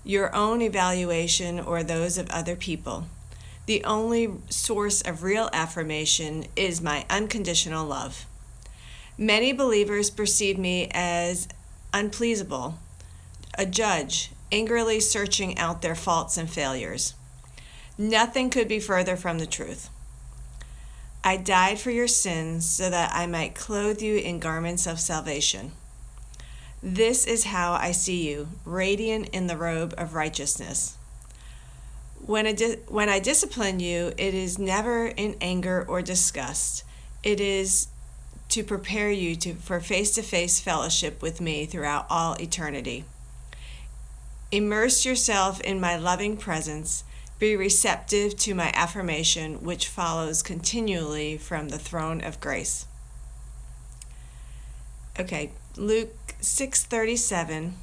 your own evaluation or those of other people. The only source of real affirmation is my unconditional love. Many believers perceive me as unpleasable, a judge, angrily searching out their faults and failures. Nothing could be further from the truth. I died for your sins so that I might clothe you in garments of salvation. This is how I see you, radiant in the robe of righteousness. When I discipline you, it is never in anger or disgust. It is to prepare you for face-to-face fellowship with me throughout all eternity. Immerse yourself in my loving presence. Be receptive to my affirmation, which follows continually from the throne of grace. Okay, Luke 6:37.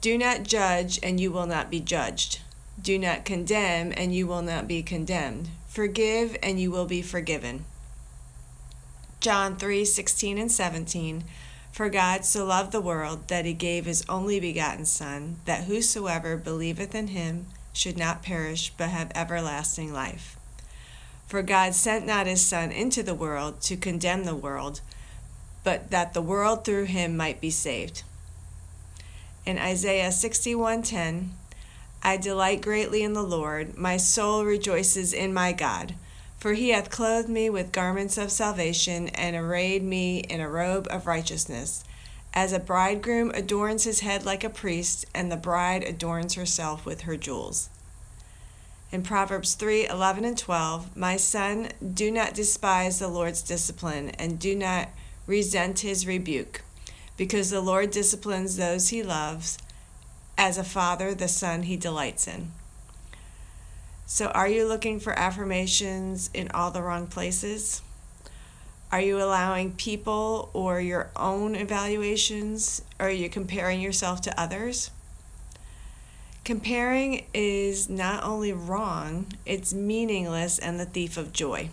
Do not judge, and you will not be judged. Do not condemn, and you will not be condemned. Forgive, and you will be forgiven. John 3:16 and 17. For God so loved the world that he gave his only begotten Son, that whosoever believeth in him should not perish, but have everlasting life. For God sent not his Son into the world to condemn the world, but that the world through him might be saved. In Isaiah 61:10, I delight greatly in the Lord, my soul rejoices in my God, for he hath clothed me with garments of salvation, and arrayed me in a robe of righteousness. As a bridegroom adorns his head like a priest, and the bride adorns herself with her jewels. In Proverbs 3:11 and 12, my son, do not despise the Lord's discipline, and do not resent his rebuke, because the Lord disciplines those he loves. As a father, the son he delights in. So are you looking for affirmations in all the wrong places? Are you allowing people or your own evaluations? Or are you comparing yourself to others? Comparing is not only wrong, it's meaningless and the thief of joy.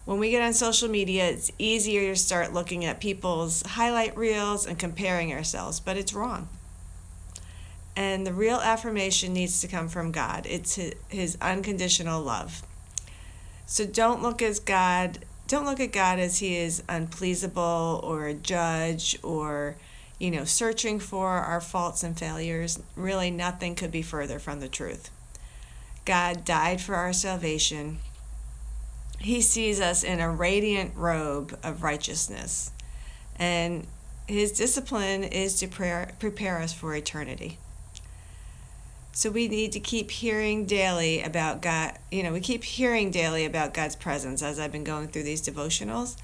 When we get on social media, it's easier to start looking at people's highlight reels and comparing ourselves, but it's wrong. And the real affirmation needs to come from God. It's his unconditional love. So don't look at God as he is unpleasable or a judge or, searching for our faults and failures. Really, nothing could be further from the truth. God died for our salvation. He sees us in a radiant robe of righteousness. And his discipline is to prepare us for eternity. So we need to keep hearing daily about God. We keep hearing daily about God's presence as I've been going through these devotionals.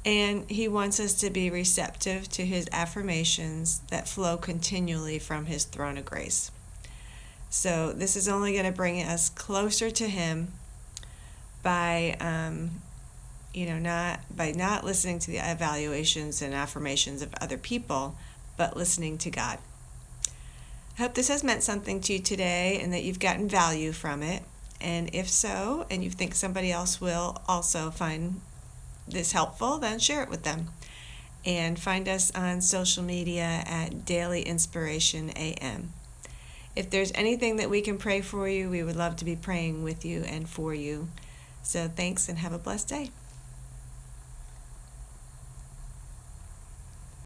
And he wants us to be receptive to his affirmations that flow continually from his throne of grace. So this is only going to bring us closer to him by not listening to the evaluations and affirmations of other people, but listening to God. I hope this has meant something to you today and that you've gotten value from it. And if so, and you think somebody else will also find this helpful, then share it with them. And find us on social media at Daily Inspiration AM. If there's anything that we can pray for you, we would love to be praying with you and for you. So thanks and have a blessed day.